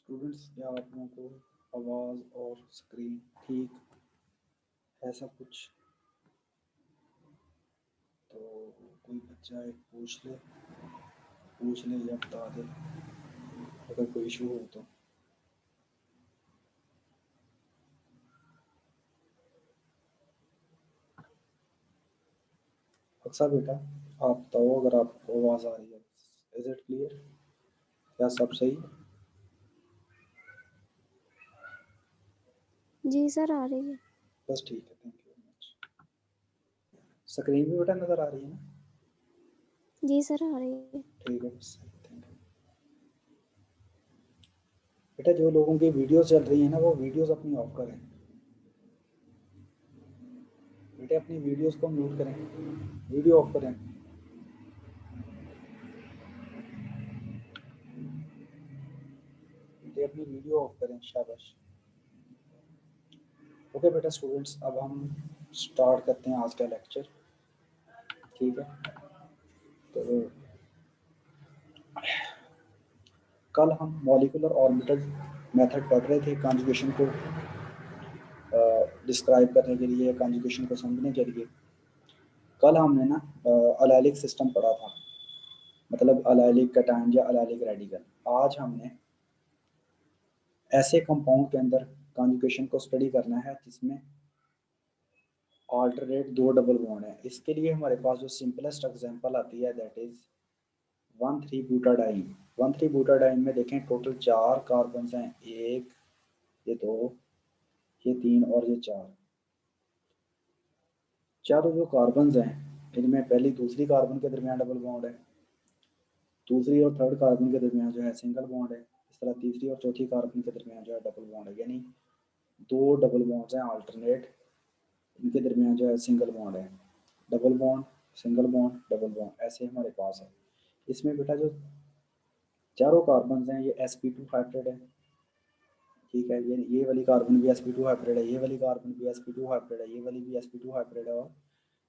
Students, क्या आप लोगों को आवाज़ और स्क्रीन ठीक ऐसा कुछ? तो कोई बच्चा एक पूछ ले या बता दे अगर कोई इशू हो तो। अक्सर बेटा, आप बताओ अगर आपको आवाज़ आ रही है। Is it clear? क्या सब सही है? जी सर, आ रही है। बस ठीक है, thank you very much. Screen भी बेटा नज़र आ रही है ना? जी सर, आ रही है। ठीक है, बस थैंक यू बेटा। जो लोगों की वीडियोस चल रही है ना, वो वीडियोस अपनी ऑफ करें बेटे। अपनी वीडियोस को म्यूट करें, वीडियो ऑफ करें। बेटे अपनी वीडियो ऑफ करें, शाबाश। ओके बेटा स्टूडेंट्स, अब हम स्टार्ट करते हैं आज का लेक्चर। ठीक है, तो कल हम मॉलिक्यूलर ऑर्बिटल मेथड पढ़ रहे थे कॉन्जुगेशन को डिस्क्राइब करने के लिए, कॉन्जुगेशन को समझने के लिए। कल हमने ना अलाइलिक सिस्टम पढ़ा था, मतलब अलाइलिक कैटायन या अलाइलिक रेडिकल। आज हमने ऐसे कंपाउंड के अंदर कॉन्जुगेशन को स्टडी करना है जिसमें ऑल्टरनेट दो डबल बॉन्ड है। इसके लिए हमारे पास जो सिंपलेस्ट एग्जांपल आती है दैट इज 1,3-ब्यूटाडाइन। 1,3-ब्यूटाडाइन में देखें टोटल 4 कार्बन हैं, एक, ये दो, ये तीन और ये चार। चारों जो कार्बन हैं इनमें पहली दूसरी कार्बन के दरमियान डबल बॉन्ड है, दूसरी और थर्ड कार्बन के दरमियान जो है सिंगल बॉन्ड है। इस तरह तीसरी और चौथी कार्बन के दरमियान जो है डबल बॉन्ड है, यानी दो डबल बॉन्ड्स हैं अल्टरनेट, इनके दरमियान जो है सिंगल बॉन्ड है। Double bond, single bond, double bond, ऐसे हमारे पास है। इसमें बेटा जो चारों कार्बन हैं ये sp2 हाइब्रिड है। ठीक है, ये वाली कार्बन भी sp2 हाइब्रिड है, ये वाली कार्बन भी sp2 हाइब्रिड है, ये वाली भी sp2 हाइब्रिड है और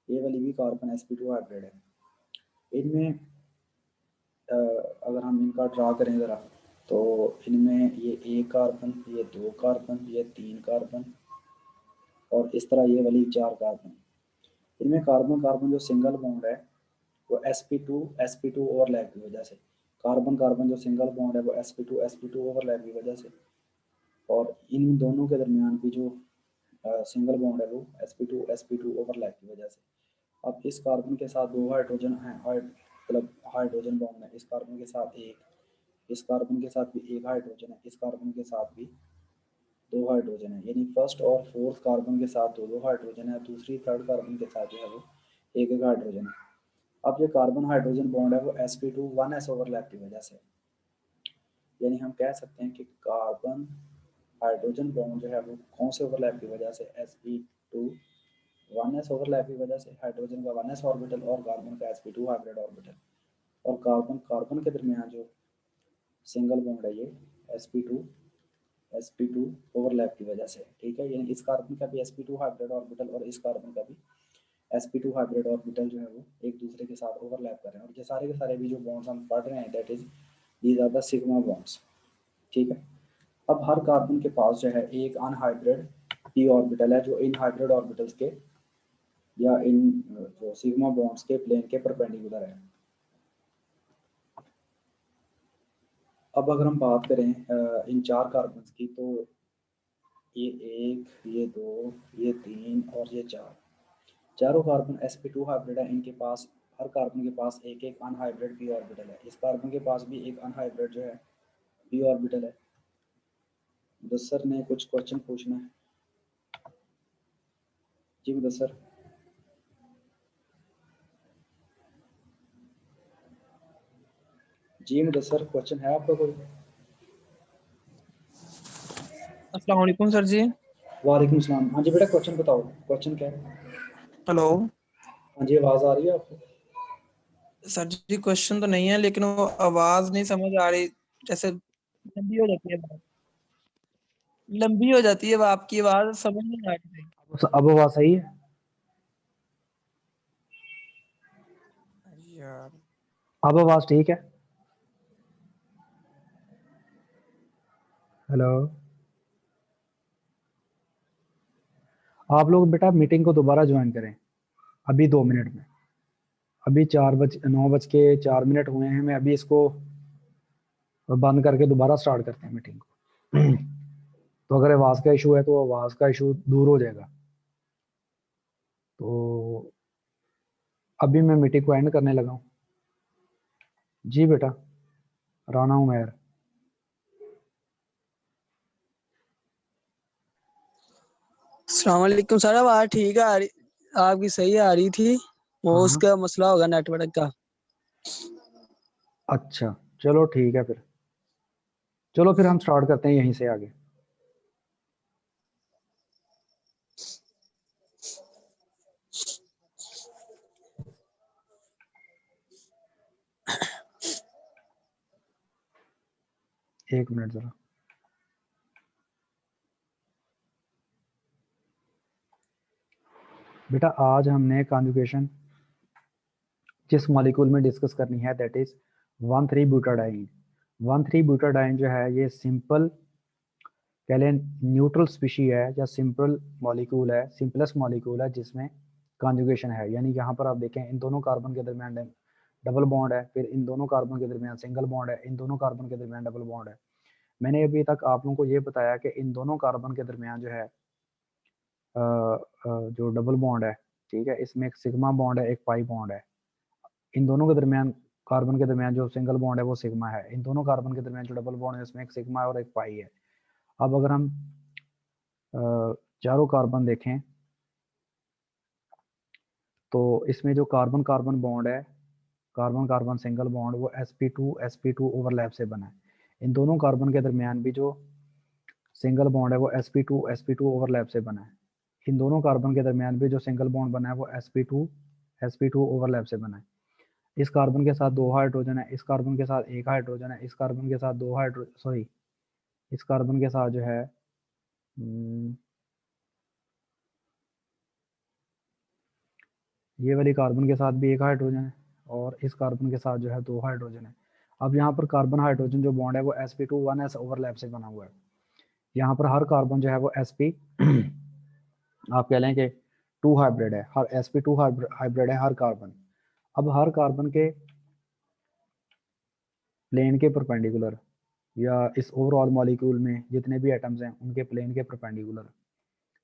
ये वाली भी कार्बन sp2 हाइब्रिड है। इनमें अगर हम इनका ड्रा करें ज़रा, तो इनमें ये एक कार्बन, ये दो कार्बन, ये तीन कार्बन और इस तरह ये वाली चार कार्बन। इनमें कार्बन कार्बन जो सिंगल बॉन्ड है वो sp2 ओवरलैप की वजह से, कार्बन कार्बन जो सिंगल बॉन्ड है वो sp2 ओवरलैप की वजह से, और इन दोनों के दरमियान की जो सिंगल बॉन्ड है वो sp2 ओवरलैप की वजह से। अब इस कार्बन के साथ दो हाइड्रोजन हैं, मतलब हाइड्रोजन बॉन्ड है। इस कार्बन के साथ एक, इस कार्बन के साथ भी एक हाइड्रोजन है, इस कार्बन के साथ भी दो हाइड्रोजन है, यानी फर्स्ट और फोर्थ कार्बन के साथ दो दो हाइड्रोजन है, दूसरी थर्ड कार्बन के साथ जो है वो एक एक हाइड्रोजन है। अब ये कार्बन हाइड्रोजन बॉन्ड है वो sp2 1s ओवरलैप की वजह से, यानी हम कह सकते हैं कि कार्बन हाइड्रोजन बॉन्ड जो है वो कौन से ओवरलैप की वजह से, sp2 1s ओवरलैप की वजह से, हाइड्रोजन का 1s ऑर्बिटल और कार्बन का sp2 हाइब्रिड ऑर्बिटल, और कार्बन कार्बन के दरमियान जो सिंगल बॉन्ड है ये sp2 ओवरलैप की वजह से। ठीक है, यानी इस कार्बन का भी sp2 हाइब्रिड ऑर्बिटल और इस कार्बन का भी sp2 हाइब्रिड ऑर्बिटल जो है वो एक दूसरे के साथ ओवरलैप कर रहे हैं, और ये सारे के सारे भी जो बॉन्ड्स हम पढ़ रहे हैं that is these are the sigma bonds. ठीक है, अब हर कार्बन के पास जो है एक अनहाइब्रिड p ऑर्बिटल है जो इन हाइब्रिड ऑर्बिटल्स के या इन जो सिग्मा बॉन्ड्स के प्लेन के परपेंडिकुलर है। अब अगर हम बात करें इन चार कार्बन की, तो ये एक, ये दो, ये तीन और ये चार, चारों कार्बन sp2 हाइब्रिड है। इनके पास हर कार्बन के पास एक एक अनहाइब्रिड p ऑर्बिटल है। इस कार्बन के पास भी एक अनहाइब्रिड जो है p ऑर्बिटल है। मुदस्सर ने कुछ क्वेश्चन पूछना है? जी मुदस्सर। जी मुदस्सर, क्वेश्चन है आपका कोई? अस्सलाम वालेकुम सर जी। वालेकुम सलाम। हाँ जी बेटा, क्वेश्चन बताओ, क्वेश्चन क्या है? हेलो हाँ जी, आवाज़ आ रही है आपको? सर जी, क्वेश्चन तो नहीं है लेकिन वो आवाज नहीं समझ आ रही, जैसे लंबी हो जाती है बात, लंबी हो जाती है आपकी आवाज, समझ नहीं आ रही। अब आवाज़ सही है? यार अब आवाज़ ठीक है? हेलो, आप लोग बेटा मीटिंग को दोबारा ज्वाइन करें अभी 2 मिनट में। अभी 9:04 हुए हैं। मैं अभी इसको बंद करके दोबारा स्टार्ट करते हैं मीटिंग को। तो अगर आवाज़ का इशू है तो आवाज़ का इशू दूर हो जाएगा। तो अभी मैं मीटिंग को एंड करने लगा हूँ। जी बेटा, राना उमैर। अस्सलाम वालेकुम सर, आवाज़ ठीक आ रही, आपकी सही आ रही थी। वो हाँ उसका मसला होगा नेटवर्क का। अच्छा, चलो ठीक है फिर। चलो फिर हम स्टार्ट करते हैं यहीं से आगे। एक मिनट जरा। बेटा आज हमने कॉन्जुगेशन जिस मॉलिक्यूल में डिस्कस करनी है दैट इज 1,3-ब्यूटाडाइन। 1,3-ब्यूटाडाइन जो है ये सिंपल कह लें न्यूट्रल स्पीशी है या सिंपल मॉलिक्यूल है, सिंपलेस्ट मॉलिक्यूल है जिसमें कॉन्जुगेशन है। यानी यहाँ पर आप देखें इन दोनों कार्बन के दरमियान डबल बॉन्ड है, फिर इन दोनों कार्बन के दरमियान सिंगल बॉन्ड है, इन दोनों कार्बन के दरमियान डबल बॉन्ड है। मैंने अभी तक आप लोगों को ये बताया कि इन दोनों कार्बन के दरमियान जो है जो डबल बॉन्ड है, ठीक है, इसमें एक सिग्मा बॉन्ड है, एक पाई बॉन्ड है। इन दोनों के दरमियान कार्बन के दरमियान जो सिंगल बॉन्ड है वो सिग्मा है। इन दोनों कार्बन के दरमियान जो डबल बॉन्ड है उसमें एक सिग्मा है और एक पाई है। अब अगर हम चारों कार्बन देखें तो इसमें जो कार्बन कार्बन बॉन्ड है, कार्बन कार्बन सिंगल बॉन्ड, वो sp2 ओवरलैप से बना है। इन दोनों कार्बन के दरमियान भी जो सिंगल बॉन्ड है वो sp2 ओवरलैप से बना है। इन दोनों कार्बन के दरमियान भी जो सिंगल बॉन्ड बना है वो sp2 ओवरलैप से बना है। इस कार्बन के साथ 2 हाइड्रोजन है, इस कार्बन के साथ 1 हाइड्रोजन है, इस कार्बन के साथ 2 हाइड्रो सॉरी इस कार्बन के साथ जो है ये वाली कार्बन के साथ भी 1 हाइड्रोजन है और इस कार्बन के साथ जो है 2 हाइड्रोजन है। अब यहाँ पर कार्बन हाइड्रोजन जो बॉन्ड है वो sp2 1s ओवरलैप से बना हुआ है। यहाँ पर हर कार्बन जो है वो sp आप कह लें कि 2 हाइब्रिड है, हर sp2 हाइब्रिड है हर कार्बन। अब हर कार्बन के प्लेन के परपेंडिकुलर या इस ओवरऑल मॉलिक्यूल में जितने भी एटम्स हैं उनके प्लेन के परपेंडिकुलर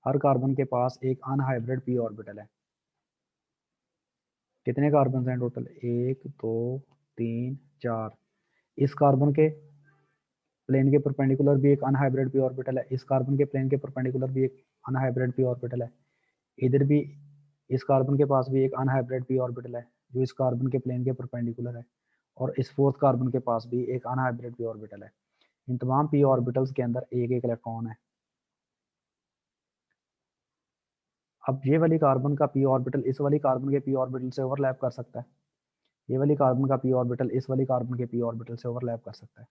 हर कार्बन के पास एक अनहाइब्रिड p ऑर्बिटल है। कितने कार्बन हैं टोटल? 1 2 3 4। इस कार्बन के प्लेन के परपेंडिकुलर भी एक अनहाइब्रिड p ऑर्बिटल है, इस कार्बन के प्लेन के परपेंडिकुलर भी एक अनहाइब्रिड p ऑर्बिटल है, इधर भी इस कार्बन के पास भी एक अनहाइब्रिड p ऑर्बिटल है जो इस कार्बन के प्लेन के परपेंडिकुलर है, और इस फोर्थ कार्बन के पास भी एक अनहाइब्रिड p ऑर्बिटल है। इन तमाम p ऑर्बिटल्स के अंदर एक एक इलेक्ट्रॉन है। अब ये वाली कार्बन का p ऑर्बिटल इस वाली कार्बन के p ऑर्बिटल से ओवरलैप कर सकता है, ये वाली कार्बन का p ऑर्बिटल इस वाली कार्बन के p ऑर्बिटल से ओवरलैप कर सकता है।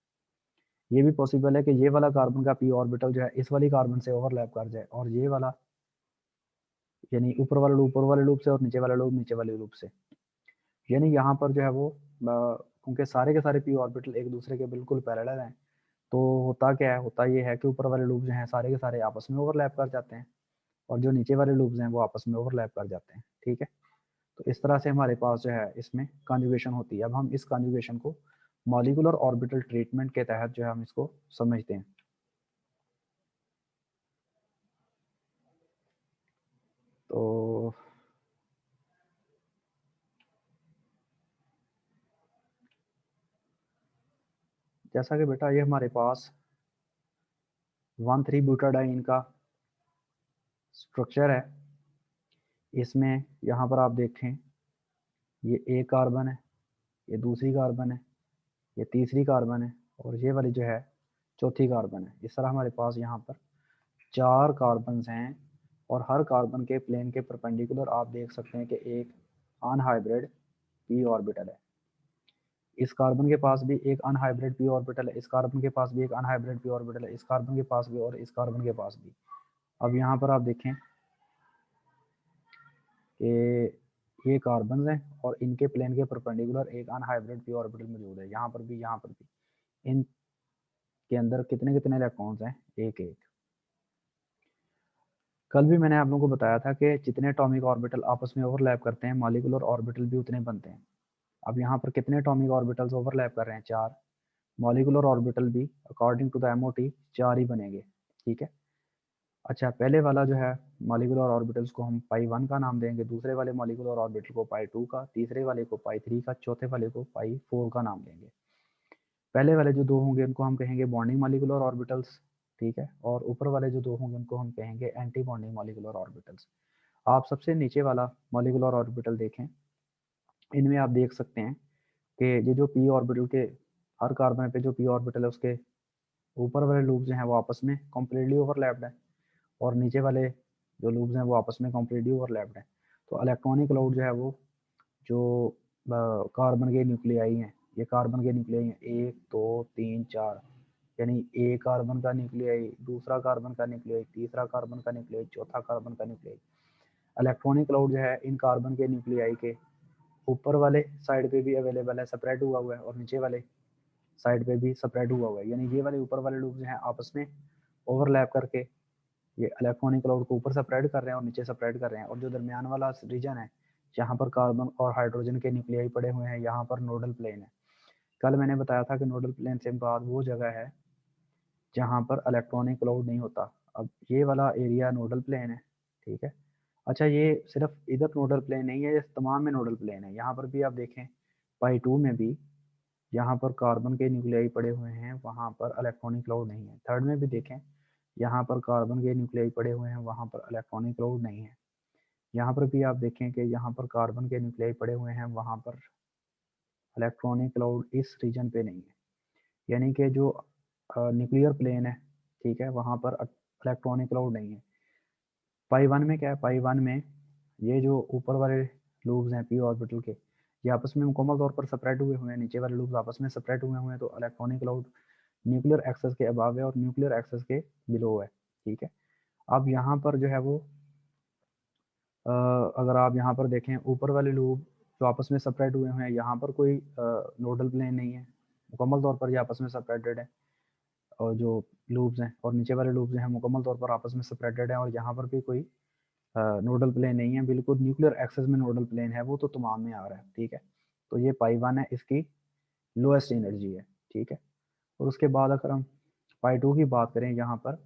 ये भी पॉसिबल है कि ये वाला कार्बन का p ऑर्बिटल जो है इस वाली कार्बन से ओवरलैप कर जाए, और ये वाला यानी ऊपर वाले लूप से और नीचे वाला लूप नीचे वाले लूप से। यानी यहाँ पर जो है वो क्योंकि सारे के सारे p ऑर्बिटल एक दूसरे के बिल्कुल पैरेलल हैं, तो होता क्या है, होता ये है कि ऊपर वाले लूप जो हैं सारे के सारे आपस में ओवरलैप कर जाते हैं और जो नीचे वाले लूप्स हैं वो आपस में ओवरलैप कर जाते हैं। ठीक है, तो इस तरह से हमारे पास जो है इसमें कॉन्जुगेशन होती है। अब हम इस कॉन्जुगेशन को मॉलिक्यूलर ऑर्बिटल ट्रीटमेंट के तहत जो है हम इसको समझते हैं। तो जैसा कि बेटा ये हमारे पास 1,3-ब्यूटाडाइन का स्ट्रक्चर है, इसमें यहाँ पर आप देखें ये एक कार्बन है, ये दूसरी कार्बन है, ये तीसरी कार्बन है और ये वाली जो है चौथी कार्बन है। इस तरह हमारे पास यहाँ पर 4 कार्बन हैं और हर कार्बन के प्लेन के परपेंडिकुलर आप देख सकते हैं कि एक अनहाइब्रिड p ऑर्बिटल है। इस कार्बन के पास भी एक अनहाइब्रिड p ऑर्बिटल है, इस कार्बन के पास भी एक अनहाइब्रिड p ऑर्बिटल है, इस कार्बन के पास भी और इस कार्बन के पास भी। अब यहाँ पर आप देखें कि ये कार्बन हैं और इनके प्लेन के परपेंडिकुलर एक अनहाइब्रिड p ऑर्बिटल मौजूद है, यहाँ पर भी इन के अंदर कितने कितने इलेक्ट्रॉन्स हैं, एक एक। कल भी मैंने आप लोगों को बताया था कि जितने एटॉमिक ऑर्बिटल आपस में ओवरलैप करते हैं, मॉलिक्यूलर ऑर्बिटल भी उतने बनते हैं। अब यहाँ पर कितने एटॉमिक ऑर्बिटल्स ओवरलैप कर रहे हैं, 4। मॉलिक्यूलर ऑर्बिटल भी अकॉर्डिंग टू द एमओटी 4 ही बनेंगे, ठीक है। अच्छा, पहले वाला जो है मॉलिक्यूलर ऑर्बिटल्स को हम पाई 1 का नाम देंगे, दूसरे वाले मॉलिक्यूलर ऑर्बिटल को पाई 2 का, तीसरे वाले को पाई 3 का, चौथे वाले को पाई 4 का नाम देंगे। पहले वाले जो 2 होंगे उनको हम कहेंगे बॉन्डिंग मॉलिक्यूलर ऑर्बिटल्स, ठीक है, और ऊपर वाले जो 2 होंगे उनको हम कहेंगे एंटी बॉन्डिंग मॉलिक्यूलर ऑर्बिटल्स। आप सबसे नीचे वाला मॉलिक्यूलर ऑर्बिटल देखें, इनमें आप देख सकते हैं कि ये जो पी ऑर्बिटल के हर कार्बन पे जो पी ऑर्बिटल है उसके ऊपर वाले लूप जो हैं वो आपस में कम्प्लीटली ओवरलैप्ड है, और नीचे वाले जो लूप्स हैं वो आपस में कम्प्लीटली ओवरलैप्ड है। तो इलेक्ट्रॉनिक क्लाउड जो है वो जो कार्बन के न्यूक्लियाई हैं, ये कार्बन के न्यूक्लियाई हैं 1 2 3 4, यानी ए कार्बन का न्यूक्लियाई, दूसरा कार्बन का न्यूक्लियाई, तीसरा कार्बन का न्यूक्लियाई, चौथा कार्बन का न्यूक्लियाई। इलेक्ट्रॉनिक क्लाउड जो है इन कार्बन के न्यूक्लियाई के ऊपर वाले साइड पे भी अवेलेबल है, सेपरेट हुआ है, और नीचे वाले साइड पे भी सेपरेट हुआ है, यानी ये वाले ऊपर वाले लूप जो हैं आपस में ओवरलैप करके ये इलेक्ट्रॉनिक क्लाउड को ऊपर सेपरेट कर रहे हैं और नीचे सेपरेट कर रहे हैं। और जो दरमियान वाला रीजन है जहाँ पर कार्बन और हाइड्रोजन के न्यूक्लियाई पड़े हुए हैं, यहाँ पर नोडल प्लेन है। कल मैंने बताया था कि नोडल प्लेन से बाद वो जगह है जहाँ पर इलेक्ट्रॉनिक क्लाउड नहीं होता। अब ये वाला एरिया नोडल प्लेन है, ठीक है। अच्छा, ये सिर्फ इधर नोडल प्लेन नहीं है, ये तमाम में नोडल प्लेन है। यहाँ पर भी आप देखें पाई 2 में भी यहाँ पर कार्बन के न्यूक्लियाई पड़े हुए हैं, वहाँ पर इलेक्ट्रॉनिक क्लाउड नहीं है। थर्ड में भी देखें, यहाँ पर कार्बन के न्यूक्लियाई पड़े हुए हैं, वहाँ पर इलेक्ट्रॉनिक क्लाउड नहीं है। यहाँ पर भी आप देखें कि यहाँ पर कार्बन के न्यूक्लियाई पड़े हुए हैं, वहाँ पर इलेक्ट्रॉनिक क्लाउड इस रीजन पे नहीं है, यानी कि जो न्यूक्लियर प्लेन है, ठीक है, वहाँ पर इलेक्ट्रॉनिक क्लाउड नहीं है। पाई 1 में क्या है, पाई 1 में ये जो ऊपर वाले लूप्स हैं पी ऑर्बिटल के, ये आपस में मुकम्मल तौर पर सेपरेट हुए हुए हैं, नीचे वाले लूप्स आपस में सेपरेट हुए हुए हैं। तो इलेक्ट्रॉनिक क्लाउड न्यूक्लियर एक्सेस के अबाव है और न्यूक्लियर एक्सेस के बिलो है, ठीक है। अब यहाँ पर जो है वो अगर आप यहाँ पर देखें ऊपर वाले लूप जो आपस में सेपरेट हुए हैं, यहाँ पर कोई नोडल प्लेन नहीं है, मुकम्मल तौर पर ये आपस में सेपरेटेड है और जो लूप्स हैं, और नीचे वाले लूप जो हैं मुकम्मल तौर पर आपस में सेपरेटेड है और यहाँ पर भी कोई नोडल प्लेन नहीं है, बिल्कुल न्यूक्लियर एक्सेस में नोडल प्लेन है वो तो तमाम में आ रहा है, ठीक है। तो ये पाई 1 है, इसकी लोएस्ट एनर्जी है, ठीक है। और उसके बाद अगर हम पाई 2 की बात करें, यहाँ पर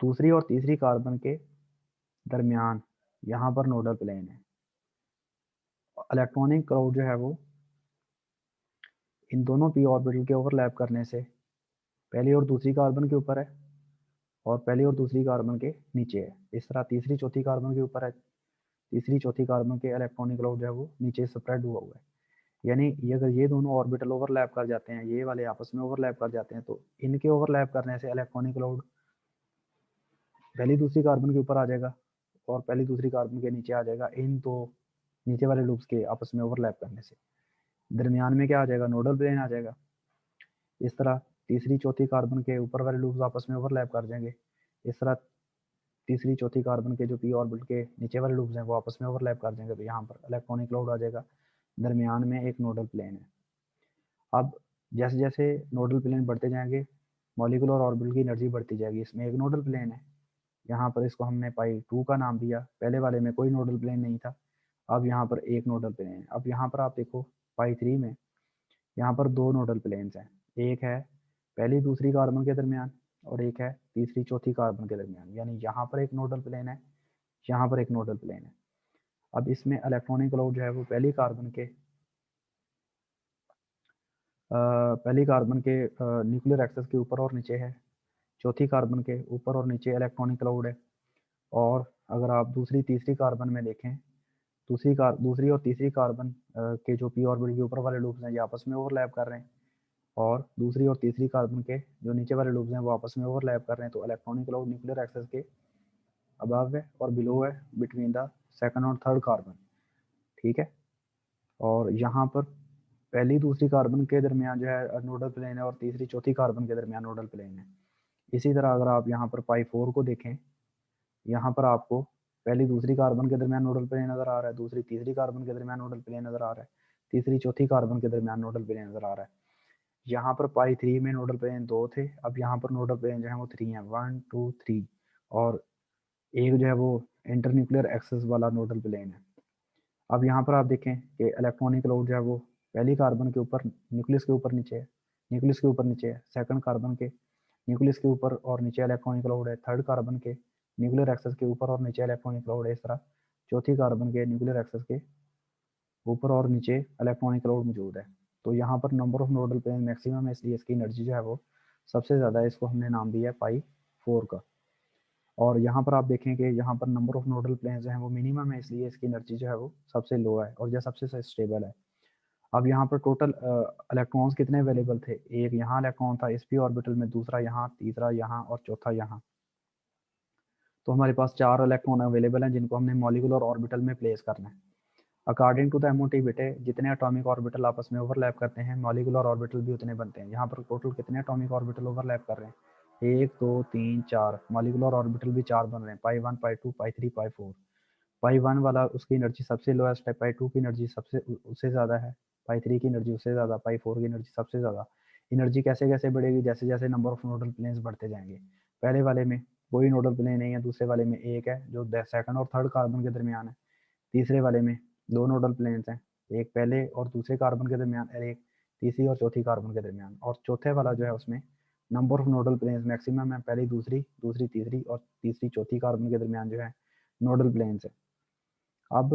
दूसरी और तीसरी कार्बन के दरमियान यहाँ पर नोडल प्लेन है। इलेक्ट्रॉनिक क्लाउड जो है वो इन दोनों पी ऑर्बिटल के ओवरलैप करने से पहली और दूसरी कार्बन के ऊपर है और पहली और दूसरी कार्बन के नीचे है। इस तरह तीसरी चौथी कार्बन के ऊपर है, तीसरी चौथी कार्बन के इलेक्ट्रॉनिक क्लाउड जो है वो नीचे स्प्रेड हुआ है। यानी ये अगर ये दोनों ऑर्बिटल ओवरलैप कर जाते हैं, ये वाले आपस में ओवरलैप कर जाते हैं, तो इनके ओवरलैप करने से इलेक्ट्रॉनिक क्लाउड पहली दूसरी कार्बन के ऊपर आ जाएगा और पहली दूसरी कार्बन के नीचे आ जाएगा, इन दो नीचे वाले लूप्स के आपस में ओवरलैप करने से। दरमियान में क्या आ जाएगा, नोडल प्लेन आ जाएगा। इस तरह तीसरी चौथी कार्बन के ऊपर वाले लूप्स आपस में ओवरलैप कर जाएंगे। इस तरह तीसरी चौथी कार्बन के जो पी ऑर्बिटल के नीचे वाले लूप्स हैं वो आपस में ओवरलैप कर जाएंगे, तो यहाँ पर इलेक्ट्रॉनिक क्लाउड आ जाएगा। दरमियान में एक नोडल प्लेन है। अब जैसे जैसे नोडल प्लेन बढ़ते जाएंगे, मॉलिक्यूलर ऑर्बिटल की एनर्जी बढ़ती जाएगी। इसमें एक नोडल प्लेन है, यहाँ पर इसको हमने पाई 2 का नाम दिया, पहले वाले में कोई नोडल प्लेन नहीं था, अब यहाँ पर एक नोडल प्लेन है। अब यहाँ पर आप देखो पाई 3 में यहाँ पर 2 नोडल प्लेन्स हैं, एक है पहली दूसरी कार्बन के दरमियान और एक है तीसरी चौथी कार्बन के दरमियान, यानी यहाँ पर एक नोडल प्लेन है, यहाँ पर एक नोडल प्लेन है। अब इसमें इलेक्ट्रॉनिक क्लाउड जो है वो पहली कार्बन के न्यूक्लियर एक्सेस के ऊपर और नीचे है, चौथी कार्बन के ऊपर और नीचे इलेक्ट्रॉनिक क्लाउड है। और अगर आप दूसरी तीसरी कार्बन में देखें, दूसरी और तीसरी कार्बन के जो पी ऑर्बिटल के ऊपर वाले लूप्स हैं ये आपस में ओवरलैप कर रहे हैं और दूसरी और तीसरी कार्बन के जो नीचे वाले लूप्स हैं वो आपस में ओवरलैप कर रहे हैं। तो इलेक्ट्रॉनिक क्लाउड न्यूक्लियर एक्सेस के अबव है और बिलो है बिटवीन द सेकंड और थर्ड कार्बन, ठीक है। और यहाँ पर पहली दूसरी कार्बन के दरमियान जो है नोडल प्लेन है और तीसरी चौथी कार्बन के दरमियान नोडल प्लेन है। इसी तरह अगर आप यहाँ पर पाई 4 को देखें, यहाँ पर आपको पहली दूसरी कार्बन के दरमियान नोडल प्लेन नजर आ रहा है, दूसरी तीसरी कार्बन के दरमियान नोडल प्लेन नजर आ रहा है, तीसरी चौथी कार्बन के दरमियान नोडल प्लेन नजर आ रहा है। यहाँ पर पाई 3 में नोडल प्लेन 2 थे, अब यहाँ पर नोडल प्लेन जो है वो 3 है, 1 2 3, और एक जो है वो इंटरन्यूक्लियर एक्सेस वाला नोडल प्लेन है। अब यहाँ पर आप देखें कि इलेक्ट्रॉनिक क्लाउड जो है वो पहली कार्बन के ऊपर न्यूक्लियस के ऊपर नीचे है, न्यूक्लियस के ऊपर नीचे है, सेकंड कार्बन के न्यूक्लियस के ऊपर और नीचे इलेक्ट्रॉनिक क्लाउड है, थर्ड कार्बन के न्यूक्लियर एक्सेस के ऊपर और नीचे इलेक्ट्रॉनिक क्लाउड है, इस तरह चौथी कार्बन के न्यूक्लियर एक्सेस के ऊपर और नीचे इलेक्ट्रॉनिक क्लाउड मौजूद है। तो यहाँ पर number of nodal plane maximum है, इसलिए इसकी एनर्जी जो है वो सबसे ज़्यादा है, इसको हमने नाम दिया है पाई 4 का। और यहाँ पर आप देखें कि यहाँ पर नंबर ऑफ नोडल प्लेन जो है वो मिनिमम है, इसलिए इसकी एनर्जी जो है वो सबसे लो है और यह सबसे स्टेबल है। अब यहाँ पर टोटल इलेक्ट्रॉन्स कितने अवेलेबल थे, एक यहाँ इलेक्ट्रॉन था sp ऑर्बिटल में, दूसरा यहाँ, तीसरा यहाँ और चौथा यहाँ। तो हमारे पास 4 इलेक्ट्रॉन अवेलेबल हैं जिनको हमने मॉलिक्यूलर ऑर्बिटल में प्लेस करना है। अकॉर्डिंग टू द MOT बेटे, जितने एटॉमिक ऑर्बिटल आपस में ओवरलैप करते हैं मॉलिक्यूलर ऑर्बिटल भी उतने बनते हैं। यहाँ पर टोटल कितने एटॉमिक ऑर्बिटल ओवरलैप कर रहे हैं, 1 2 3 4, मॉलिक्यूलर ऑर्बिटल भी 4 बन रहे हैं, पाई 1 पाई 2 पाई 3 पाई 4। पाई 1 वाला उसकी एनर्जी सबसे लोएस्ट है, पाई 2 की एनर्जी सबसे उससे ज़्यादा है, पाई 3 की एनर्जी उससे ज़्यादा, पाई 4 की एनर्जी सबसे ज़्यादा। एनर्जी कैसे कैसे बढ़ेगी, जैसे जैसे नंबर ऑफ नोडल प्लेन्स बढ़ते जाएंगे। पहले वाले में कोई नोडल प्लेन नहीं है, दूसरे वाले में एक है जो सेकंड और थर्ड कार्बन के दरमियान है, तीसरे वाले में 2 नोडल प्लेन्स हैं, एक पहले और दूसरे कार्बन के दरमियान और एक तीसरी और चौथी कार्बन के दरमियान, और चौथे वाला जो है उसमें number of nodal planes maximum है, पहली दूसरी, दूसरी तीसरी और तीसरी चौथी कार्बन के दरमियान जो है नोडल प्लेन्स है। अब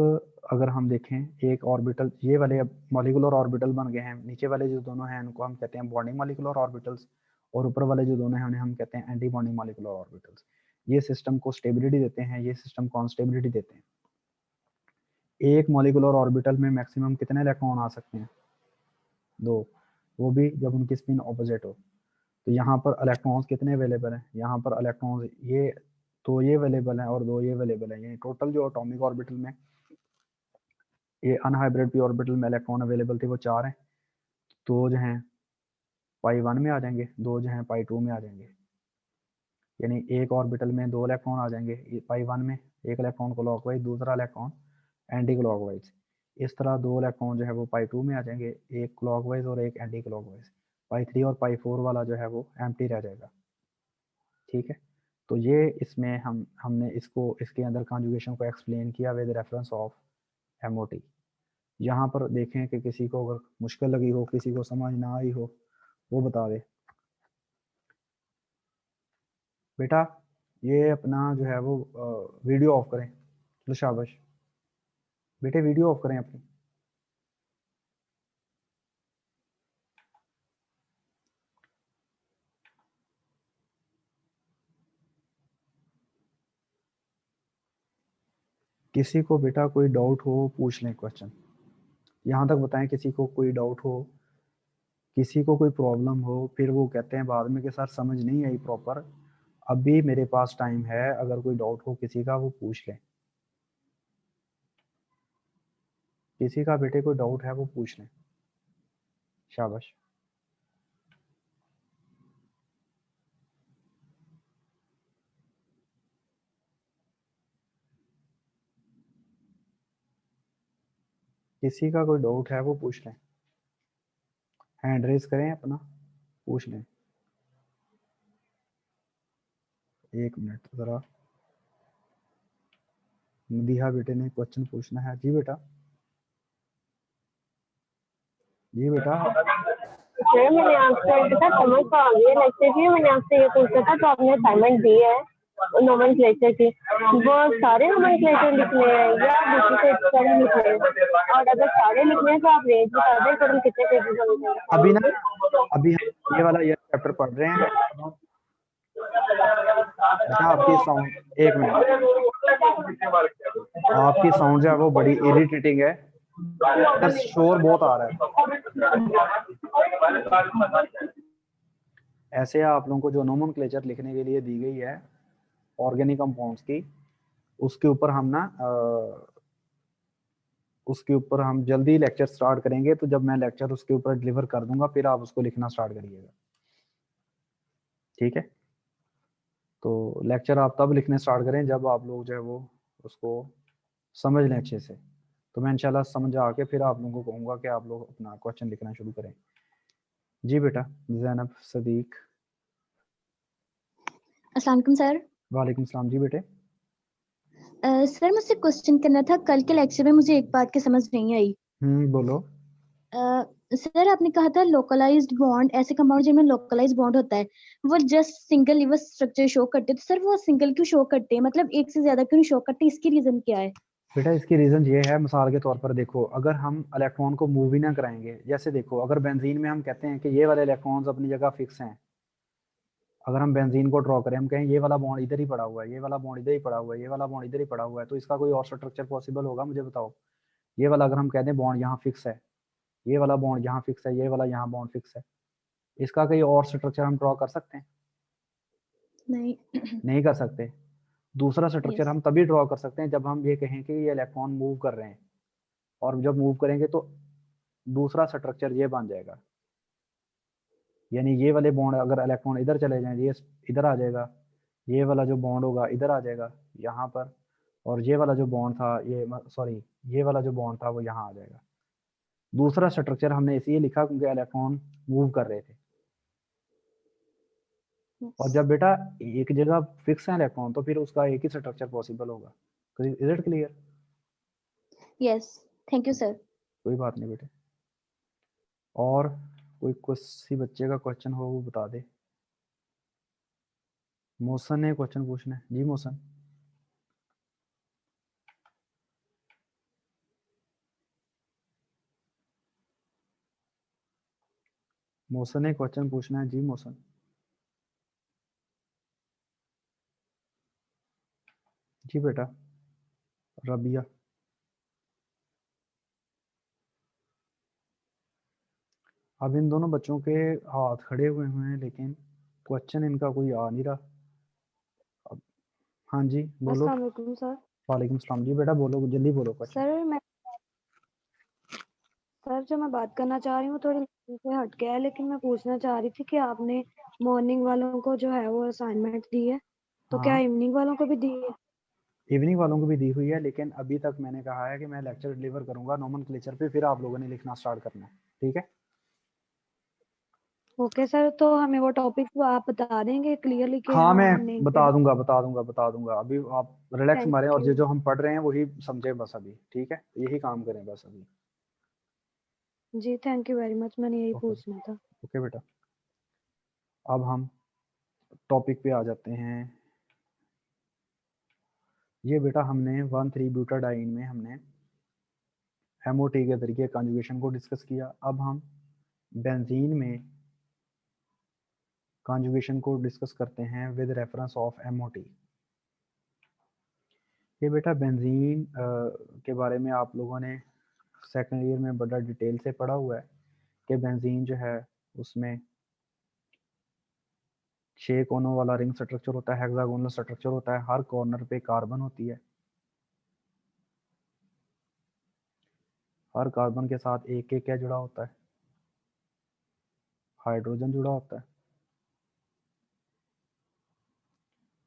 अगर हम देखें एक ऑर्बिटल, ये वाले अब मॉलिक्यूलर ऑर्बिटल बन गए हैं, नीचे वाले जो दोनों हैं उनको हम कहते हैं बॉन्डिंग मॉलिक्यूलर ऑर्बिटल्स, और ऊपर वाले जो दोनों हैं उन्हें हम कहते हैं एंटी बॉन्डिंग मॉलिक्यूलर ऑर्बिटल्स। ये सिस्टम को स्टेबिलिटी देते हैं, ये सिस्टम को अनस्टेबिलिटी देते हैं। एक मॉलिक्यूलर ऑर्बिटल में मैक्सिमम कितने इलेक्ट्रॉन आ सकते हैं, 2, वो भी जब उनकी स्पिन ऑपोजिट हो। तो यहाँ पर इलेक्ट्रॉन्स कितने अवेलेबल हैं, यहाँ पर इलेक्ट्रॉन्स ये 2 ये अवेलेबल हैं और 2 ये अवेलेबल हैं, यानी टोटल जो एटॉमिक ऑर्बिटल में ये अनहाइब्रिड पी ऑर्बिटल में इलेक्ट्रॉन अवेलेबल थे वो 4 हैं। तो जो हैं पाई 1 में आ जाएंगे, 2 जो हैं पाई 2 में आ जाएंगे, यानी एक ऑर्बिटल में 2 इलेक्ट्रॉन आ जाएंगे पाई 1 में, एक इलेक्ट्रॉन क्लॉकवाइज, दूसरा इलेक्ट्रॉन एंटी क्लॉकवाइज। इस तरह 2 इलेक्ट्रॉन जो है वो पाई 2 में आ जाएंगे, एक क्लॉकवाइज और एक एंटी क्लॉकवाइज। पाई 3 और पाई 4 वाला जो है वो एम्प्टी रह जाएगा। ठीक है, तो ये इसमें हमने इसको इसके अंदर कॉन्जुगेशन को एक्सप्लेन किया विद रेफरेंस ऑफ MOT। यहाँ पर देखें कि किसी को अगर मुश्किल लगी हो, किसी को समझ ना आई हो, वो बता दे। बेटा ये अपना जो है वो वीडियो ऑफ करें, चलो शाबाश बेटे, वीडियो ऑफ करें अपनी। किसी को बेटा कोई डाउट हो पूछ लें क्वेश्चन, यहाँ तक बताएं किसी को कोई डाउट हो, किसी को कोई प्रॉब्लम हो, फिर वो कहते हैं बाद में कि सर समझ नहीं आई प्रॉपर, अभी मेरे पास टाइम है, अगर कोई डाउट हो किसी का वो पूछ लें। किसी का बेटे कोई डाउट है वो पूछ लें, शाबाश। किसी का कोई डाउट है वो पूछ लें, हैंड रेज करें अपना, पूछ लें। 1 मिनट ज़रा, मदीहा बेटे ने क्वेश्चन पूछना है। जी बेटा, जी बेटा। सर मैंने आपसे पता समझ तो आ गई है लेक्चर की, मैंने आपसे ये पूछा था जो आपने असाइनमेंट दी है नोमेनक्लेचर की, वो सारे नोमेनक्लेचर लिखने हैं या दूसरे से एक्सटेंड लिखने हैं, और अगर सारे लिखने हैं तो आप रेंज बता दें टोटल कितने पेजेस होंगे। अभी ना अभी हम ये वाला ये चैप्टर पढ़ रहे हैं बेटा। आपकी साउंड, 1 मिनट, आपकी साउंड जो है वो बड़ी इरिटेटिंग है, इधर शोर बहुत आ रहा है। ऐसे आप लोगों को जो नोमेनक्लेचर लिखने के लिए दी गई है ऑर्गेनिक कंपाउंड्स की, उसके ऊपर हम ना उसके ऊपर हम जल्दी लेक्चर स्टार्ट करेंगे। तो जब मैं लेक्चर उसके ऊपर डिलीवर कर दूंगा फिर आप उसको लिखना स्टार्ट करिएगा, ठीक है। तो लेक्चर आप तब लिखने स्टार्ट करें जब आप लोग जो है वो उसको समझ लें अच्छे से। तो मैं इंशाल्लाह समझ आके फिर आप लोगों को कहूँगा कि आप लोग अपना क्वेश्चन लिखना शुरू करें। जी बेटा जैनब सदीक। अस्सलाम वालेकुम सर। वालेकुम सलाम जी बेटे। सर मुझसे क्वेश्चन करना था, कल के लेक्चर में मुझे एक बात की समझ नहीं आई। बोलो। सर आपने कहा था लोकलाइज्ड बॉन्ड, ऐसे कंपाउंड जिनमें लोकलाइज्ड बॉन्ड होता है वो just single liver structure show करते हैं, तो सर वो सिंगल क्यों शो करते हैं, मतलब एक से ज्यादा क्यों शो करते हैं, इसकी रीजन क्या है? बेटा इसकी रीज़न ये है, मिसाल के तौर पर देखो, अगर हम इलेक्ट्रॉन को मूव ही ना कराएंगे, जैसे देखो अगर बेंजीन में हम कहते हैं कि ये वाले इलेक्ट्रॉन्स अपनी जगह फिक्स हैं, अगर हम बेंजीन को ड्रॉ करें, हम कहें ये वाला बॉन्ड इधर ही पड़ा हुआ है, ये वाला बॉन्ड इधर ही पड़ा हुआ है, ये वाला बॉन्ड इधर ही पड़ा हुआ है, तो इसका कोई और स्ट्रक्चर पॉसिबल होगा? मुझे बताओ। ये वाला अगर हम कहते हैं बॉन्ड यहाँ फिक्स है, ये वाला बॉन्ड यहाँ फिक्स है, ये वाला यहाँ बॉन्ड फिक्स है, इसका कोई और स्ट्रक्चर हम ड्रॉ कर सकते हैं? नहीं। नहीं कर सकते। दूसरा स्ट्रक्चर यस। हम तभी ड्रॉ कर सकते हैं जब हम ये कहें कि ये इलेक्ट्रॉन मूव कर रहे हैं, और जब मूव करेंगे तो दूसरा स्ट्रक्चर ये बन जाएगा, यानी ये वाले बॉन्ड अगर इलेक्ट्रॉन इधर चले जाएं, ये इधर आ जाएगा, ये वाला जो बॉन्ड होगा इधर आ जाएगा यहाँ पर, और ये वाला जो बॉन्ड था, ये सॉरी, ये वाला जो बॉन्ड था वो यहाँ आ जाएगा। दूसरा स्ट्रक्चर हमने इसलिए लिखा क्योंकि इलेक्ट्रॉन मूव कर रहे थे। और जब बेटा एक जगह फिक्स है इलेक्ट्रॉन, तो फिर उसका एक ही स्ट्रक्चर पॉसिबल होगा। Is it clear? Yes, thank you sir. कोई बात नहीं बेटे। और कोई किसी बच्चे का क्वेश्चन हो वो बता दे। मौसन ने क्वेश्चन पूछना है। जी मौसन। मौसन ने क्वेश्चन पूछना है। जी मौसन। जी बेटा रबिया। अब इन दोनों बच्चों के हाथ खड़े हुए हैं, लेकिन क्वेश्चन इनका कोई आ नहीं रहा। अब हाँ जी बोलो। अस्सलाम वालेकुम सर। वालेकुम सलाम। जी बेटा बोलो, जल्दी बोलो क्वेश्चन। सर जो मैं बात करना चाह रही हूँ थोड़ी से हट के है, लेकिन मैं पूछना चाह रही थी कि आपने मॉर्निंग वालों को जो है वो असाइनमेंट दी है, तो क्या हाँ इवनिंग वालों को भी दी है? इवनिंग वालों को भी दी हुई है, लेकिन अभी तक मैंने कहा है कि मैं लेक्चर डिलीवर करूंगा नोमेनक्लेचर पे, फिर आप लोगों ने लिखना स्टार्ट करना है। ठीक है? ओके सर, तो हमें वो टॉपिक आप बता देंगे क्लियरली कि हाँ हाँ मैं हमने इन पे बता दूंगा। अभी आप रिलैक्स मारें थैंक और यू। जो जो हम पढ़ रहे हैं वही समझे बस अभी। ठीक है? यही काम करें बस अभी। जी थैंक यू वेरी मच, मैंने यही ओके। पूछना था। ओके बेटा। अब हम टॉपिक पे आ जाते हैं। ये बेटा हमने 1,3-ब्यूटाडाइन में हमने MOT के तरीके कॉन्जुगेशन को डिस्कस किया। अब हम बेंजीन में कॉन्जुगेशन को डिस्कस करते हैं विद रेफरेंस ऑफ MOT। ये बेटा बेंजीन के बारे में आप लोगों ने सेकेंड ईयर में बड़ा डिटेल से पढ़ा हुआ है कि बेंजीन जो है उसमें 6 कोनों वाला रिंग स्ट्रक्चर होता है, हेक्सागोनल स्ट्रक्चर होता है, हर कॉर्नर पे कार्बन होती है, हर कार्बन के साथ एक एक क्या जुड़ा होता है? हाइड्रोजन जुड़ा होता है।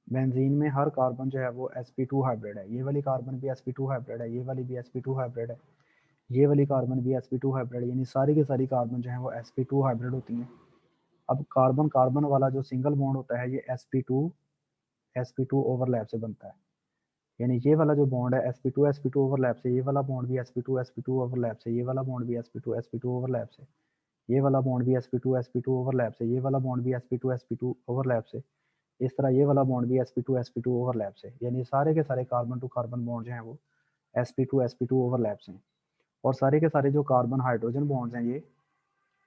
बेंजीन में हर कार्बन जो है वो sp2 हाइब्रिड है। ये वाली कार्बन भी sp2 हाइब्रिड है, ये वाली भी sp2 हाइब्रिड है, ये वाली कार्बन भी sp2 हाइब्रिड है, यानी सारी की सारी कार्बन जो है वो sp2 हाइब्रिड होती हैं। अब कार्बन कार्बन वाला जो सिंगल बॉन्ड होता है ये sp2 ओवरलैप से बनता है, यानी ये वाला जो बॉन्ड है sp2 ओवरलैप से, ये वाला बॉन्ड भी sp2 ओवरलैप से, ये वाला बॉन्ड भी sp2 ओवरलैप से, ये वाला बॉन्ड भी sp2 ओवरलैप से, ये वाला बॉन्ड भी sp2 ओवरलैप से, इस तरह ये वाला बॉन्ड भी sp2 ओवरलैप से, यानी सारे के सारे कार्बन टू कार्बन बॉन्ड जो हैं वो sp2 ओवरलैप से हैं। और सारे के सारे जो कार्बन हाइड्रोजन बॉन्ड्स हैं ये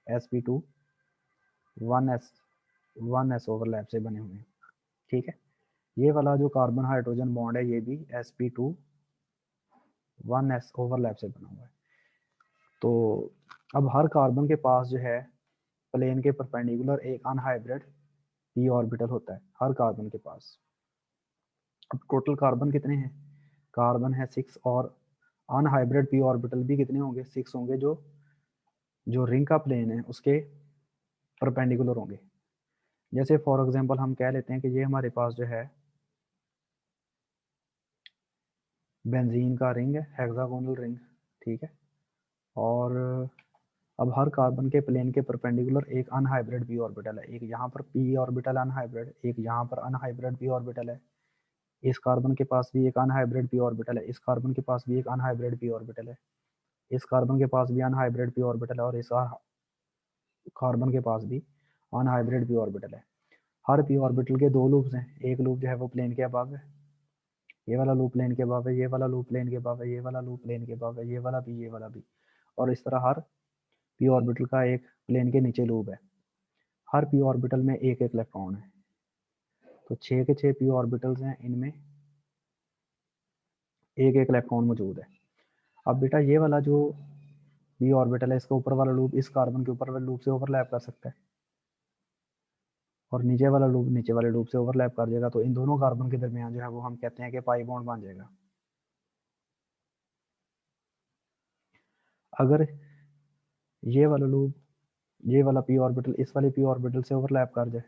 sp2 1s ओवरलैप से बने हुए हैं। ठीक है? ये वाला जो कार्बन हाइड्रोजन बॉन्ड है ये भी sp2 1s ओवरलैप से बना हुआ है। तो अब हर कार्बन के पास जो है प्लेन के परपेंडिकुलर एक अनहाइब्रिड p ऑर्बिटल होता है हर कार्बन के पास। अब टोटल कार्बन कितने हैं? कार्बन है 6, और अनहाइब्रिड p ऑर्बिटल भी कितने होंगे? 6 होंगे, जो रिंग का प्लेन है उसके परपेंडिकुलर होंगे। जैसे फॉर एग्जांपल हम कह लेते हैं कि ये हमारे पास जो है बेंजीन का रिंग है, हेक्सागोनल रिंग। ठीक है? और अब हर कार्बन के प्लेन के परपेंडिकुलर एक अनहाइब्रिड पी ऑर्बिटल है, एक यहाँ पर पी ऑर्बिटल अनहाइब्रिड, एक यहाँ पर अनहाइब्रिड पी ऑर्बिटल है। इस कार्बन के पास भी एक अनहाइब्रिड पी ऑर्बिटल है, इस कार्बन के पास भी एक अनहाइब्रिड पी ऑर्बिटल है, इस कार्बन के पास भी अनहाइब्रिड पी ऑर्बिटल है, और इस कार्बन के पास भी अनहाइब्रिड पी ऑर्बिटल है। हर पी ऑर्बिटल के दो लूप्स हैं, एक लूप जो है वो प्लेन के अबव है, ये वाला लूप प्लेन के अबव है, ये वाला लूप प्लेन के अबव है, ये वाला लूप प्लेन के अबव है, ये वाला भी, ये वाला भी, और इस तरह हर पी ऑर्बिटल का एक प्लेन के नीचे लूप है। हर पी ऑर्बिटल में एक एक इलेक्ट्रॉन है, तो 6 के 6 पी ऑर्बिटल्स हैं, इनमें एक एक इलेक्ट्रॉन मौजूद है। अब बेटा ये वाला जो पी ऑर्बिटल है, इसका ऊपर वाला लूप इस कार्बन के ऊपर वाले लूप से ओवरलैप कर सकता है, और नीचे वाला लूप नीचे वाले लूप से ओवरलैप कर जाएगा, तो इन दोनों कार्बन के दरमियान जो है वो हम कहते हैं कि पाई बॉन्ड बन जाएगा। अगर ये वाला लूप, ये वाला पी ऑर्बिटल इस वाले पी ऑर्बिटल से ओवरलैप कर जाए,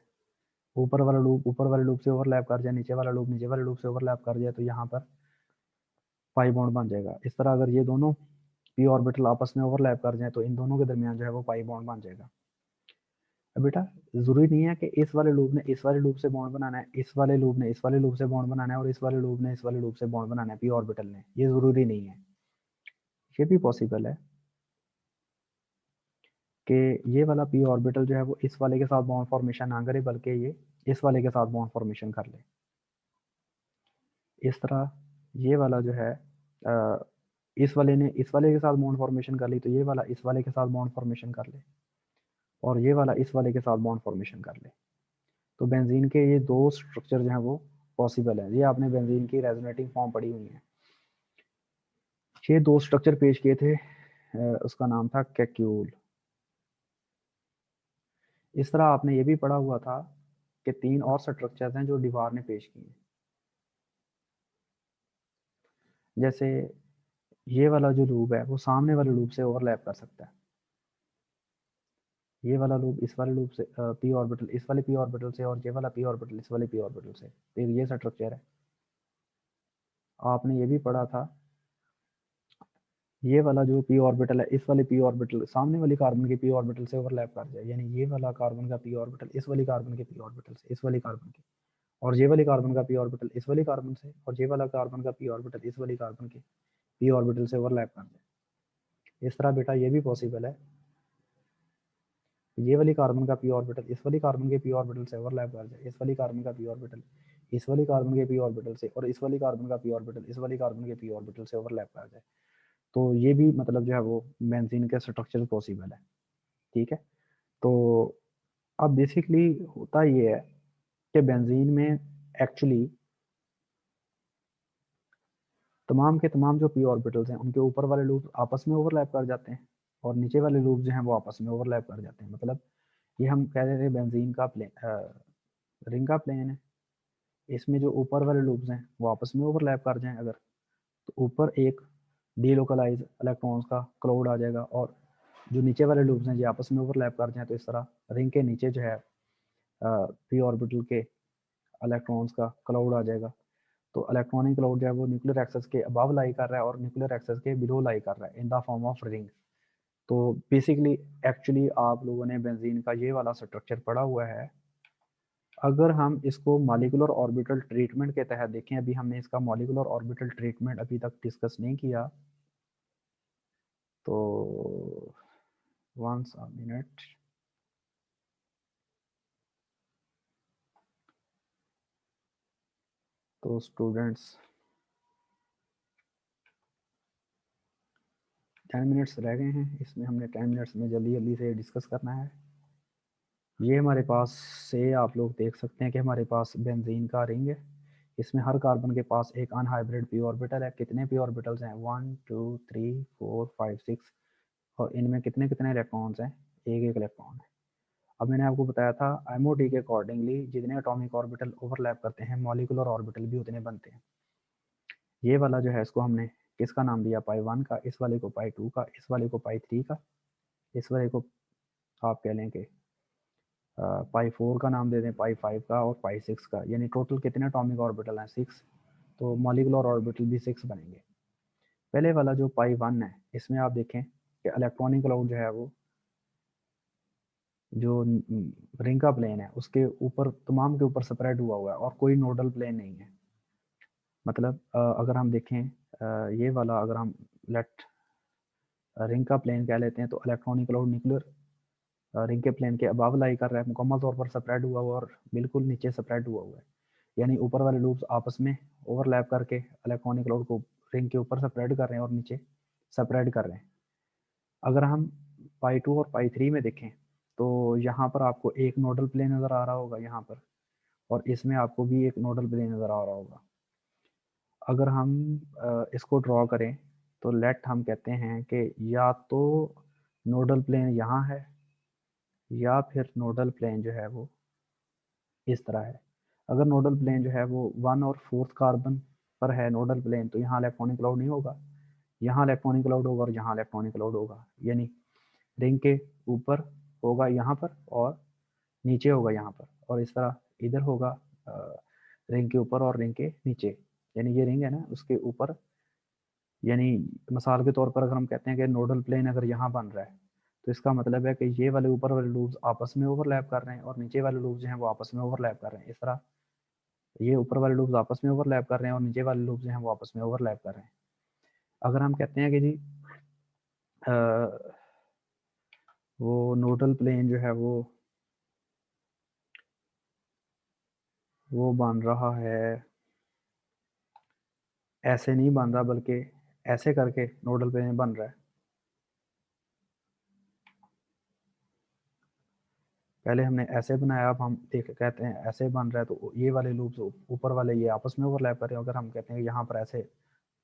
ऊपर वाला लूप ऊपर वाले लूप से ओवरलैप कर जाए, नीचे वाला लूप नीचे वाले लूप से ओवरलैप कर जाए, तो यहाँ पर पाई बॉन्ड बन जाएगा। इस तरह अगर ये दोनों पी ऑर्बिटल आपस में ओवरलैप कर जाए, तो इन दोनों के दरमियान जो है वो पाई बॉन्ड बन जाएगा। अब बेटा जरूरी नहीं है कि इस वाले लूप ने इस वाले लूप से बॉन्ड बनाना है, इस वाले लूप ने इस वाले लूप से बॉन्ड बनाना है, और इस वाले लूप ने इस वाले लूप से बॉन्ड बनाना है पी ऑर्बिटल ने, ये जरूरी नहीं है। ये भी पॉसिबल है कि ये वाला पी ऑर्बिटल जो है वो इस वाले के साथ बॉन्ड फॉर्मेशन ना करे, बल्कि ये इस वाले के साथ बॉन्ड फॉर्मेशन कर ले। इस तरह ये वाला जो है इस वाले ने इस वाले के साथ बॉन्ड फॉर्मेशन कर ली, तो ये वाला इस वाले के साथ बॉन्ड फॉर्मेशन कर ले, और ये वाला इस वाले के साथ बॉन्ड फॉर्मेशन कर ले। तो बेंजीन के ये दो स्ट्रक्चर जो हैं वो पॉसिबल है। ये आपने बेंजीन की रेजोनेटिंग फॉर्म पढ़ी हुई है। ये दो स्ट्रक्चर पेश किए थे, उसका नाम था कैक्यूल। इस तरह आपने ये भी पढ़ा हुआ था कि 3 और स्ट्रक्चर्स हैं जो डिवार ने पेश किए हैं। जैसे ये वाला जो लूप है वो सामने वाले लूप से ओवरलैप कर सकता है, ये वाला लूप इस वाले लूप से पी ऑर्बिटल इस वाले पी ऑर्बिटल से, और ये वाला पी ऑर्बिटल इस वाले पी ऑर्बिटल से। तो ये स्ट्रक्चर है। आपने ये भी पढ़ा था, ये वाला जो पी ऑर्बिटल है इस वाले पी ऑर्बिटल सामने वाली कार्बन के पी ऑर्बिटल से ओवरलैप कर जाए, यानी ये वाला कार्बन का पी ऑर्बिटल इस वाली कार्बन के पी ऑर्बिटल से, इस वाली कार्बन के, और ये वाली कार्बन का पी ऑर्बिटल इस वाली कार्बन से, और ये वाला कार्बन का पी ऑर्बिटल इस वाली कार्बन के पी ऑर्बिटल से ओवरलैप कर जाए। इस तरह बेटा ये भी पॉसिबल है, ये वाली कार्बन का पी ऑर्बिटल इस वाली कार्बन के पी ऑर्बिटल से ओवरलैप कर जाए, इस वाली कार्बन का पी ऑर्बिटल इस वाली कार्बन के पी ऑर्बिटल से, और इस वाली कार्बन का पी ऑर्बिटल इस वाली कार्बन के पी ऑर्बिटल से ओवरलैप कर जाए। तो ये भी मतलब जो है वो बेंजीन के स्ट्रक्चर पॉसिबल है। ठीक है, तो अब बेसिकली होता ये है कि बेंजीन में एक्चुअली तमाम के तमाम जो पी ऑर्बिटल्स हैं उनके ऊपर वाले लूप आपस में ओवरलैप कर जाते हैं, और नीचे वाले लूप जो हैं वो आपस में ओवरलैप कर जाते हैं। मतलब ये हम कह रहे थे बेंजीन का प्लेन रिंग का प्लेन है, इसमें जो ऊपर वाले लूप्स हैं वो आपस में ओवरलैप कर जाएं अगर, तो ऊपर एक डीलोकलाइज इलेक्ट्रॉन्स का क्लाउड आ जाएगा, और जो नीचे वाले लूप्स हैं ये आपस में ओवरलैप कर जाएं, तो इस तरह रिंग के नीचे जो है पी ऑर्बिटल के इलेक्ट्रॉन्स का क्लाउड आ जाएगा। तो इलेक्ट्रॉनिक क्लाउड जो है वो न्यूक्लियर एक्सेस के अबव लाई कर रहा है और न्यूक्लियर एक्सेस के बिलो लाई कर रहा है in the form of ring. तो बेसिकली एक्चुअली आप लोगों ने बेंजीन का ये वाला स्ट्रक्चर पढ़ा हुआ है। अगर हम इसको मॉलिक्यूलर ऑर्बिटल ट्रीटमेंट के तहत देखें, अभी हमने इसका मॉलिक्यूलर ऑर्बिटल ट्रीटमेंट अभी तक डिस्कस नहीं किया, तो वंस अ मिनट, तो स्टूडेंट्स 10 मिनट्स रह गए हैं, इसमें हमने 10 मिनट्स में जल्दी जल्दी से डिस्कस करना है। ये हमारे पास से आप लोग देख सकते हैं कि हमारे पास बेंजीन का रिंग है, इसमें हर कार्बन के पास एक अनहाइब्रिड पी ऑर्बिटल है। कितने पी ऑर्बिटल्स हैं? 1 2 3 4 5 6, और इनमें कितने कितने इलेक्ट्रॉन्स हैं? एक एक इलेक्ट्रॉन है। अब मैंने आपको बताया था एमओडी के अकॉर्डिंगली जितने एटॉमिक ऑर्बिटल ओवरलैप करते हैं मॉलिक्यूलर ऑर्बिटल भी उतने बनते हैं। ये वाला जो है इसको हमने किसका नाम दिया? पाई 1 का, इस वाले को पाई 2 का, इस वाले को पाई 3 का, इस वाले को आप कह लें कि पाई 4 का नाम दे दें, पाई 5 का और पाई 6 का, यानी टोटल कितने एटॉमिक ऑर्बिटल हैं? 6। तो मॉलिक्यूलर ऑर्बिटल भी 6 बनेंगे। पहले वाला जो पाई 1 है इसमें आप देखें कि इलेक्ट्रॉनिक क्लाउड जो है वो जो रिंग का प्लेन है उसके ऊपर तमाम के ऊपर स्प्रेड हुआ है और कोई नोडल प्लेन नहीं है। मतलब अगर हम देखें ये वाला, अगर हम लेट रिंग का प्लेन कह लेते हैं तो इलेक्ट्रॉनिक क्लाउड न्यूक्लियर रिंग के प्लेन के अबव लाई कर रहा है, मुकम्मल तौर पर स्प्रेड हुआ है और बिल्कुल नीचे स्प्रेड हुआ है। यानी ऊपर वाले लूप्स आपस में ओवरलैप करके इलेक्ट्रॉनिक क्लाउड को रिंग के ऊपर स्प्रेड कर रहे हैं और नीचे स्प्रेड कर रहे हैं। अगर हम पाई 2 और पाई 3 में देखें तो यहाँ पर आपको एक नोडल प्लेन नज़र आ रहा होगा यहाँ पर, और इसमें आपको भी एक नोडल प्लेन नज़र आ रहा होगा। अगर हम इसको ड्रॉ करें तो लेट हम कहते हैं कि या तो नोडल प्लेन यहाँ है या फिर नोडल प्लेन जो है वो इस तरह है। अगर नोडल प्लेन जो है वो 1 और 4th कार्बन पर है नोडल प्लेन, तो यहाँ इलेक्ट्रॉनिक क्लाउड नहीं होगा, यहाँ इलेक्ट्रॉनिक क्लाउड होगा और यहाँ इलेक्ट्रॉनिक क्लाउड होगा। यानी रिंग के ऊपर होगा यहाँ पर और नीचे होगा यहाँ पर, और इस तरह इधर होगा रिंग के ऊपर और रिंग के नीचे। यानी ये रिंग है ना, उसके ऊपर, यानी मिसाल के तौर पर अगर हम कहते हैं कि नोडल प्लेन अगर यहाँ बन रहा है तो इसका मतलब है कि ये वाले ऊपर वाले लूप्स आपस में ओवरलैप कर रहे हैं और नीचे वाले लूप्स जो हैं वो आपस में ओवरलैप कर रहे हैं। इस तरह ये ऊपर वाले लूप्स आपस में ओवरलैप कर रहे हैं और नीचे वाले लूप्स जो हैं वो आपस में ओवरलैप कर रहे हैं। अगर हम कहते हैं कि जी वो नोडल प्लेन जो है वो बन रहा है, ऐसे नहीं बन रहा बल्कि ऐसे करके नोडल प्लेन बन रहा है। पहले हमने ऐसे बनाया, अब हम कहते हैं ऐसे बन रहा है, तो ये वाले लूप्स ऊपर वाले ये आपस में ओवरलैप कर रहे हैं। अगर हम कहते हैं यहाँ पर ऐसे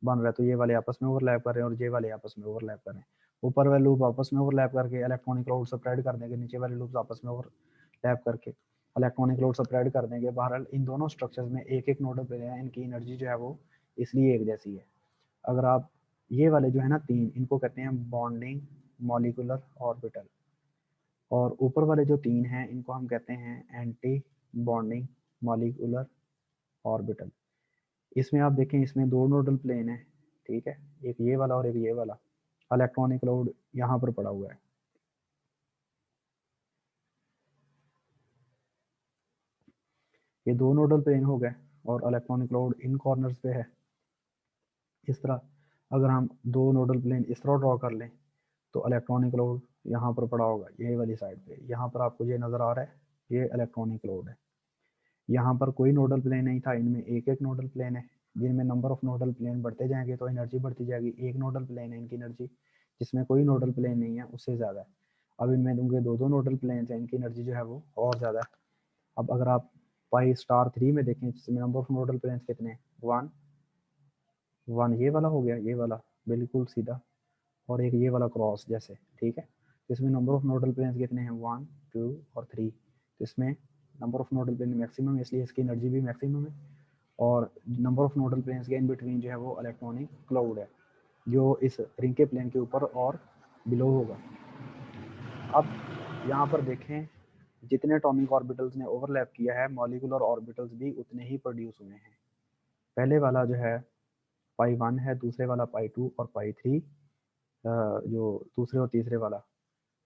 बन रहा है तो ये वाले आपस में ओवरलैप कर रहे हैं और ये वाले आपस में ओवरलैप कर रहे हैं। ऊपर वाले लूप आपस में ओवरलैप करके इलेक्ट्रॉनिक क्लाउड स्प्रेड कर देंगे, नीचे वाले लूप्स आपस में ओवरलैप करके इलेक्ट्रॉनिक क्लाउड स्प्रेड कर देंगे। बहरहाल इन दोनों स्ट्रक्चर्स में एक एक नोडल प्लेन है, इनकी एनर्जी जो है वो इसलिए एक जैसी है। अगर आप ये वाले जो है ना 3, इनको कहते हैं बॉन्डिंग मॉलिक्यूलर ऑर्बिटल, और ऊपर वाले जो 3 हैं इनको हम कहते हैं एंटी बॉन्डिंग मॉलिक्यूलर ऑर्बिटल। इसमें आप देखें, इसमें 2 नोडल प्लेन है, ठीक है, एक ये वाला और एक ये वाला। इलेक्ट्रॉनिक क्लाउड यहाँ पर पड़ा हुआ है। ये 2 नोडल प्लेन हो गए और इलेक्ट्रॉनिक क्लाउड इन कॉर्नर्स पे है। इस तरह अगर हम 2 नोडल प्लेन इस तरह ड्रॉ कर लें तो इलेक्ट्रॉनिक क्लाउड यहाँ पर पड़ा होगा, ये वाली साइड पे। यहाँ पर आपको ये नज़र आ रहा है, ये इलेक्ट्रॉनिक क्लाउड है। यहाँ पर कोई नोडल प्लेन नहीं था, इनमें एक एक नोडल प्लेन है, जिनमें नंबर ऑफ नोडल प्लेन बढ़ते जाएंगे तो एनर्जी बढ़ती जाएगी। एक नोडल प्लेन है, इनकी एनर्जी जिसमें कोई नोडल प्लेन नहीं है उससे ज़्यादा है। अब इनमें दूंगे 2 नोडल प्लेन है, इनकी एनर्जी जो है वो और ज़्यादा है। अब अगर आप पाई स्टार 3 में देखें, जिसमें नंबर ऑफ नोडल प्लेन कितने, 1 ये वाला हो गया, ये वाला बिल्कुल सीधा, और एक ये वाला क्रॉस जैसे, ठीक है। इसमें नंबर ऑफ नोडल प्लेन्स कितने हैं, 1 2 और 3। तो इसमें number of nodal plane maximum है, इसलिए इसकी एनर्जी भी मैक्सिमम है। और नंबर ऑफ नोडल प्लेन्स के इन बिटवीन जो है वो इलेक्ट्रॉनिक क्लाउड है, जो इस रिंग के प्लेन के ऊपर और बिलो होगा। अब यहाँ पर देखें, जितने एटॉमिक ऑर्बिटल्स ने ओवरलैप किया है, मॉलिक्यूलर ऑर्बिटल्स भी उतने ही प्रोड्यूस हुए हैं। पहले वाला जो है पाई 1 है, दूसरे वाला पाई 2 और पाई 3, जो दूसरे और तीसरे वाला।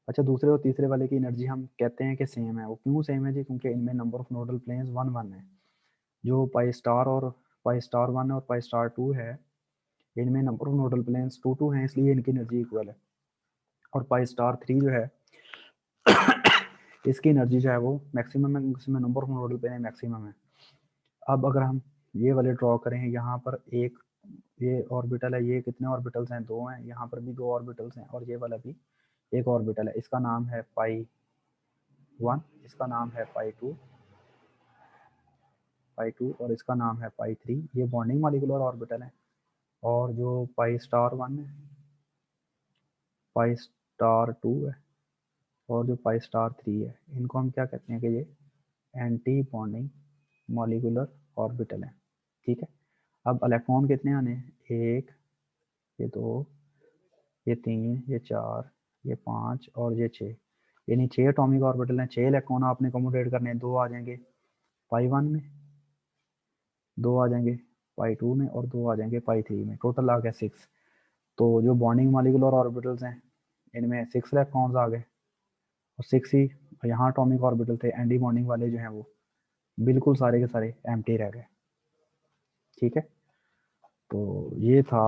अच्छा, दूसरे और तीसरे वाले की एनर्जी हम कहते हैं कि सेम है। वो क्यों सेम है जी? क्योंकि इनमें नंबर ऑफ नोडल प्लेन्स 1 1 है। जो पाई स्टार 1 और पाई स्टार 2 है, इनमें नंबर ऑफ नोडल प्लेन्स 2 2 हैं, इसलिए इनकी एनर्जी इक्वल है। और पाई स्टार 3 जो है इसकी एनर्जी जो है वो मैक्सिमम है, इसमें number of nodal plane maximum है। अब अगर हम ये वाले ड्रॉ करें, यहाँ पर एक ये ऑर्बिटल है, ये कितने ऑर्बिटल्स हैं, 2 हैं, यहाँ पर भी 2 ऑर्बिटल्स हैं, और ये वाला भी एक ऑर्बिटल है। इसका नाम है पाई 1, इसका नाम है पाई 2 और इसका नाम है पाई 3। ये बॉन्डिंग मॉलिक्यूलर ऑर्बिटल है। और जो पाई स्टार 1 है, पाई स्टार 2 है और जो पाई स्टार 3 है, इनको हम क्या कहते हैं कि ये एंटी बॉन्डिंग मॉलिक्यूलर ऑर्बिटल है, ठीक है। अब इलेक्ट्रॉन कितने आने हैं, 1, ये 2, ये 3, ये 4, ये 5 और ये 6, यानी 6 एटॉमिक ऑर्बिटल हैं। 6 इलेक्ट्रॉन आपने कम्यूटेट करने हैं, 2 आ जाएंगे पाई 1 में, 2 आ जाएंगे पाई 2 में और 2 आ जाएंगे पाई 3 में। टोटल आ गया 6। तो जो बॉन्डिंग मॉलिक्यूलर ऑर्बिटल्स हैं, इनमें 6 इलेक्ट्रॉन्स आ गए और 6 ही यहाँ एटॉमिक ऑर्बिटल थे, एंटी बॉन्डिंग वाले जो हैं वो बिल्कुल सारे के सारे एम्प्टी रह गए। ठीक है, तो ये था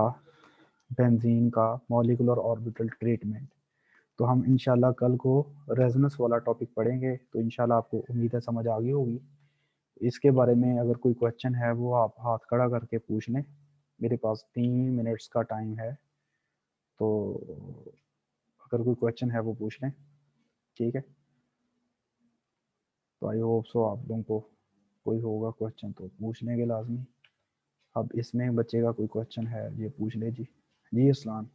बेंजीन का मॉलिक्यूलर ऑर्बिटल ट्रीटमेंट। तो हम इंशाल्लाह कल को रेजोनेंस वाला टॉपिक पढ़ेंगे, तो इंशाल्लाह आपको उम्मीद है समझ आ गई होगी। इसके बारे में अगर कोई क्वेश्चन है वो आप हाथ खड़ा करके पूछ लें, मेरे पास 3 मिनट्स का टाइम है, तो अगर कोई क्वेश्चन है वो पूछ लें। ठीक है, तो आई होप सो आप लोगों को कोई होगा क्वेश्चन तो पूछ लेंगे लाजमी। अब इसमें बच्चे का कोई क्वेश्चन है ये पूछ ले जी। जी अस्सलाम।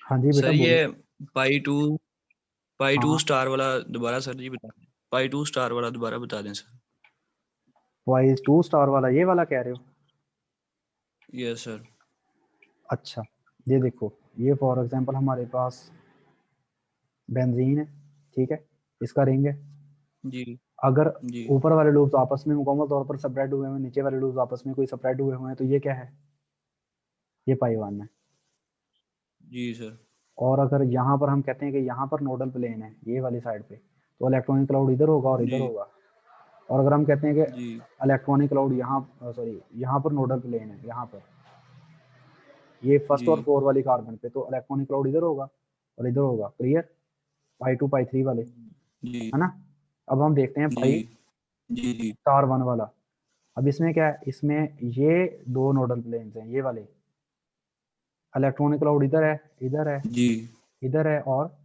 हाँ जी बेटा सर बोलो। ये पाई टू हाँ स्टार वाला दोबारा सर जी बता दें। पाई 2 स्टार वाला दोबारा बता दें सर। वाई 2 स्टार वाला, ये वाला कह रहे हो? Yes sir. अच्छा, ये देखो, ये फॉर एग्जांपल हमारे पास बेंजीन है, ठीक है, इसका रिंग है। जी अगर जी ऊपर वाले लूप्स आपस में मुकम्मल तौर पर सेपरेट हुए हैं, नीचे वाले लूप्स आपस में कोई सेपरेट हुए हुए हैं, तो ये क्या है? ये पाई 1 है। जी सर। और अगर यहाँ पर हम कहते हैं कि यहाँ पर नोडल प्लेन है ये वाली साइड पे, तो इलेक्ट्रॉनिक क्लाउड इधर होगा और इधर जी होगा। और अगर हम कहते हैं कि जी इलेक्ट्रॉनिक क्लाउड यहाँ, सॉरी, यहाँ पर नोडल प्लेन है, यहाँ पर ये फर्स्ट जी और 4 वाली कार्बन पे, तो इलेक्ट्रॉनिक क्लाउड इधर होगा और इधर होगा। क्लियर? पाई 2 पाई 3 वाले, जी है ना? अब हम देखते हैं जी पाई जी जी स्टार 1 वाला। अब इसमें क्या है? इसमें ये 2 नोडल प्लेन्स हैं, ये वाले। इलेक्ट्रॉनिक क्लाउड इधर है, इधर है, जी इधर है और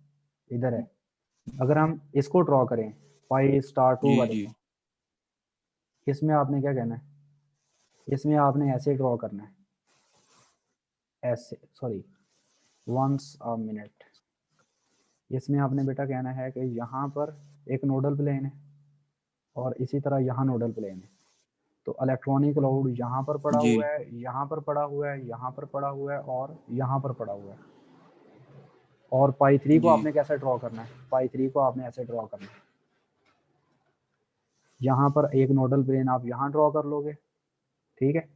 इधर है। अगर हम इसको ड्रॉ करें पाई स्टार 2 जी वाले जी को, इसमें आपने क्या कहना है? इसमें आपने ऐसे ड्रॉ करना है, ऐसे, सॉरी, वंस अ मिनट। इसमें आपने बेटा कहना है कि यहाँ पर एक नोडल प्लेन है और इसी तरह यहाँ नोडल प्लेन है। तो इलेक्ट्रॉनिक क्लाउड यहाँ पर पड़ा जी हुआ है, यहाँ पर पड़ा हुआ है, यहाँ पर पड़ा हुआ है और यहाँ पर पड़ा हुआ है। और पाई 3 को जी आपने कैसे ड्रॉ करना है? पाई 3 को आपने ऐसे ड्रॉ करना है, यहाँ पर एक नोडल प्लेन आप यहाँ ड्रॉ कर लोगे, ठीक है,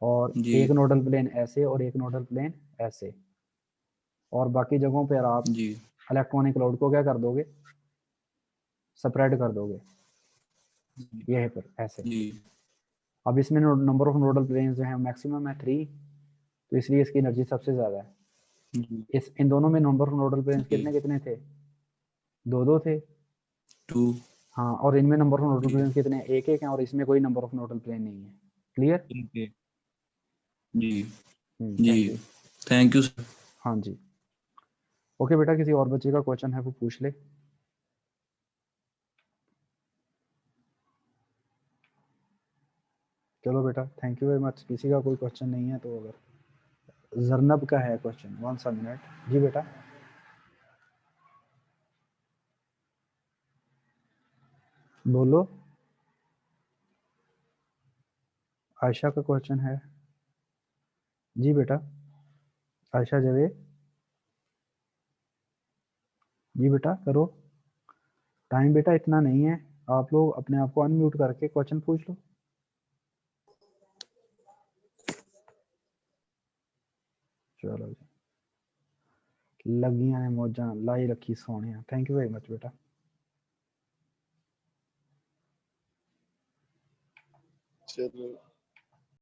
और जी एक नोडल प्लेन ऐसे और एक नोडल प्लेन ऐसे। और बाकी जगहों पर आप जी इलेक्ट्रॉनिक क्लाउड को क्या कर दोगे? स्प्रेड कर दोगे, ये है पर ऐसे। जी अब इसमें नंबर ऑफ नोडल प्लेन्स जो है मैक्सिमम है 3, तो इसलिए इसकी एनर्जी सबसे ज़्यादा है। जी इस इन दोनों में नंबर ऑफ नोडल प्लेन्स जी कितने कितने थे? 2 थे। 2 हाँ, और इनमें नंबर ऑफ नोडल जी प्लेन्स कितने? एक एक हैं, और इसमें कोई नंबर ऑफ नोडल प्लेन नहीं है। क्लियर? जी थैंक जी यू। Thank you sir. हाँ जी, ओके बेटा, किसी और बच्चे का क्वेश्चन है वो पूछ ले। चलो बेटा, थैंक यू वेरी मच। किसी का कोई क्वेश्चन नहीं है तो अगर जरनब का है क्वेश्चन, 1 मिनट। जी बेटा, बोलो। आयशा का क्वेश्चन है। जी बेटा, आयशा जावेद, जी बेटा करो। टाइम बेटा इतना नहीं है, आप लोग अपने आप को अनम्यूट करके क्वेश्चन पूछ लो। चलो जी, लगियां ने मौजा लाई रखी सोने। थैंक यू वेरी मच बेटा। चलो